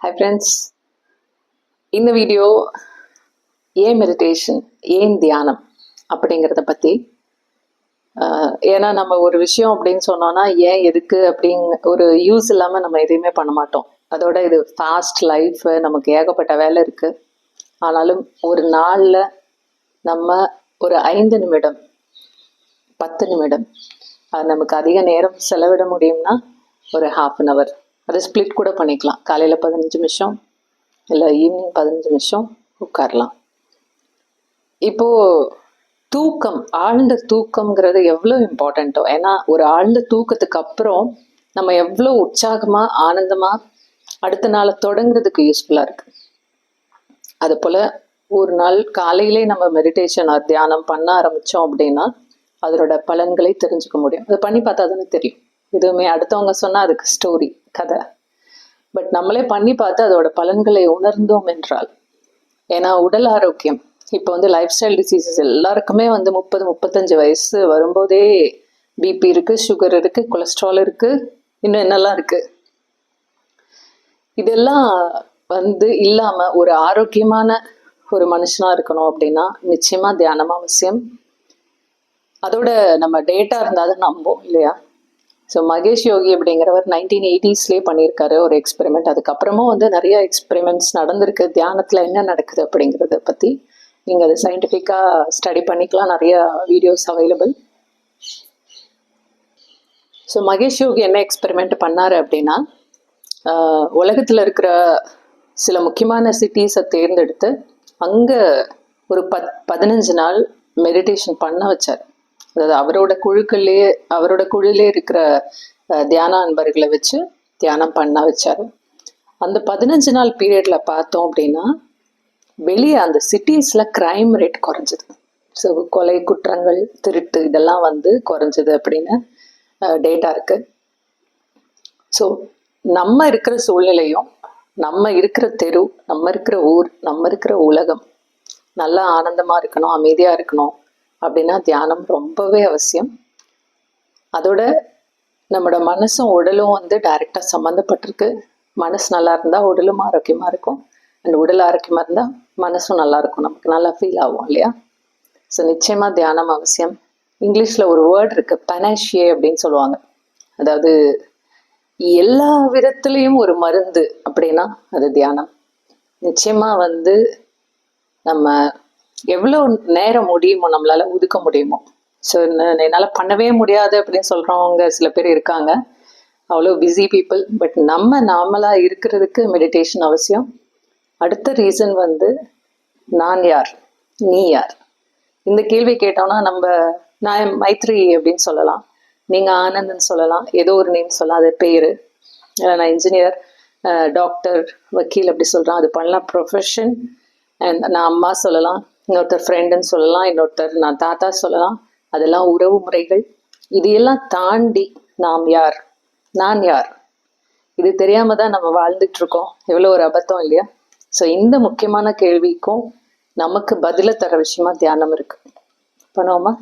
Hi friends, இந்த video ஏன் meditation, ஏன் தியானம் அப்படிங்கிறத பற்றி. ஏன்னா நம்ம ஒரு விஷயம் அப்படின்னு சொன்னோன்னா ஏன் எதுக்கு அப்படிங்க ஒரு யூஸ் இல்லாமல் நம்ம எதையுமே பண்ண மாட்டோம். அதோட இது ஃபாஸ்ட் லைஃப், நமக்கு ஏகப்பட்ட வேலை இருக்குது. ஆனாலும் ஒரு நாளில் நம்ம ஒரு 5 நிமிடம் 10 நிமிடம் அது நமக்கு அதிக நேரம் செலவிட முடியும்னா ஒரு 1/2 hour, அதை ஸ்ப்ளிட் கூட பண்ணிக்கலாம். காலையில் 15 நிமிஷம் இல்லை ஈவினிங் 15 நிமிஷம் உட்காரலாம். இப்போது தூக்கம், ஆழ்ந்த தூக்கம்ங்கிறது எவ்வளோ இம்பார்ட்டண்ட்டோ. ஏன்னா ஒரு ஆழ்ந்த தூக்கத்துக்கு அப்புறம் நம்ம எவ்வளோ உற்சாகமாக ஆனந்தமாக அடுத்த நாளை தொடங்குறதுக்கு யூஸ்ஃபுல்லாக இருக்குது. அதுபோல் ஒரு நாள் காலையிலே நம்ம மெடிடேஷன் தியானம் பண்ண ஆரம்பித்தோம் அப்படின்னா அதோட பலன்களை தெரிஞ்சுக்க முடியும். அது பண்ணி பார்த்தா தானே தெரியும். எதுவுமே அடுத்தவங்க சொன்னால் அதுக்கு ஸ்டோரி, கதை. பட் நம்மளே பண்ணி பார்த்து அதோட பலன்களை உணர்ந்தோம் என்றால், ஏன்னா உடல் ஆரோக்கியம் இப்போ லைஃப் ஸ்டைல் டிசீசஸ் எல்லாருக்குமே 30-35 வயசு வரும்போதே பிபி இருக்குது, சுகர் இருக்குது, கொலஸ்ட்ரால் இருக்குது, இன்னும் என்னெல்லாம் இருக்குது. இதெல்லாம் இல்லாமல் ஒரு ஆரோக்கியமான ஒரு மனுஷனாக இருக்கணும் அப்படின்னா நிச்சயமாக தியானம் அவசியம். அதோட நம்ம டேட்டா இருந்தால் தான் நம்போம் இல்லையா? ஸோ மகேஷ் யோகி அப்படிங்கிறவர் 1980s பண்ணியிருக்காரு ஒரு எக்ஸ்பெரிமெண்ட். அதுக்கப்புறமும் நிறைய எக்ஸ்பெரிமெண்ட்ஸ் நடந்திருக்கு. தியானத்தில் என்ன நடக்குது அப்படிங்கிறத பற்றி நீங்கள் அதை சயின்டிஃபிக்காக ஸ்டடி பண்ணிக்கலாம். நிறைய வீடியோஸ் அவைலபிள். ஸோ மகேஷ் யோகி என்ன எக்ஸ்பெரிமெண்ட் பண்ணார் அப்படின்னா, உலகத்தில் இருக்கிற சில முக்கியமான சிட்டிஸை தேர்ந்தெடுத்து அங்கே ஒரு 15 நாள் மெடிடேஷன் பண்ண வச்சார். அதாவது அவரோட குழுலே இருக்கிற தியான அன்பர்களை வச்சு தியானம் பண்ண வச்சாரு. அந்த 15 நாள் பீரியட்ல பார்த்தோம் அப்படின்னா வெளியே அந்த சிட்டிஸ்ல கிரைம் ரேட் குறைஞ்சது. ஸோ கொலை குற்றங்கள், திருட்டு இதெல்லாம் குறைஞ்சது அப்படின்னு டேட்டா இருக்கு. ஸோ நம்ம இருக்கிற சூழ்நிலையும், நம்ம இருக்கிற தெரு, நம்ம இருக்கிற ஊர், நம்ம இருக்கிற உலகம் நல்லா ஆனந்தமா இருக்கணும், அமைதியா இருக்கணும் அப்படின்னா தியானம் ரொம்பவே அவசியம். அதோட நம்மளோட மனசும் உடலும் டைரெக்டாக சம்மந்தப்பட்டிருக்கு. மனசு நல்லா இருந்தால் உடலும் ஆரோக்கியமாக இருக்கும். அண்ட் உடல் ஆரோக்கியமாக இருந்தால் மனசும் நல்லா இருக்கும், நமக்கு நல்லா ஃபீல் ஆகும் இல்லையா? ஸோ நிச்சயமாக தியானம் அவசியம். இங்கிலீஷில் ஒரு வேர்ட் இருக்குது, பனாஷியே அப்படின்னு சொல்லுவாங்க. அதாவது எல்லா விதத்துலேயும் ஒரு மருந்து அப்படின்னா அது தியானம். நிச்சயமாக நம்ம எவ்வளோ நேரம் முடியுமோ நம்மளால் ஒதுக்க முடியுமோ. ஸோ என்னால் பண்ணவே முடியாது அப்படின்னு சொல்கிறவங்க சில பேர் இருக்காங்க, அவ்வளோ பிஸி பீப்புள். பட் நம்ம நார்மலாக இருக்கிறதுக்கு மெடிடேஷன் அவசியம். அடுத்த ரீசன் நான் யார், நீ யார்? இந்த கேள்வி கேட்டோம்னா நான் மைத்ரி அப்படின்னு சொல்லலாம், நீங்கள் ஆனந்த்னு சொல்லலாம், ஏதோ ஒரு நேம் சொல்லலாம், அது பேர். நான் இன்ஜினியர், டாக்டர், வக்கீல் அப்படி சொல்கிறேன், அது பண்ணலாம் ப்ரொஃபஷன். அண்ட் நான் அம்மா சொல்லலாம், இன்னொருத்தர் ஃப்ரெண்டுன்னு சொல்லலாம், இன்னொருத்தர் நான் தாத்தா சொல்லலாம். அதெல்லாம் உறவு முறைகள். இது எல்லாம் தாண்டி நாம் யார், நான் யார், இது தெரியாம தான் நம்ம வாழ்ந்துட்டு இருக்கோம். எவ்வளோ ஒரு அபத்தம் இல்லையா? ஸோ இந்த முக்கியமான கேள்விக்கும் நமக்கு பதிலை தர விஷயமா தியானம் இருக்கு. பண்ணுவோமா?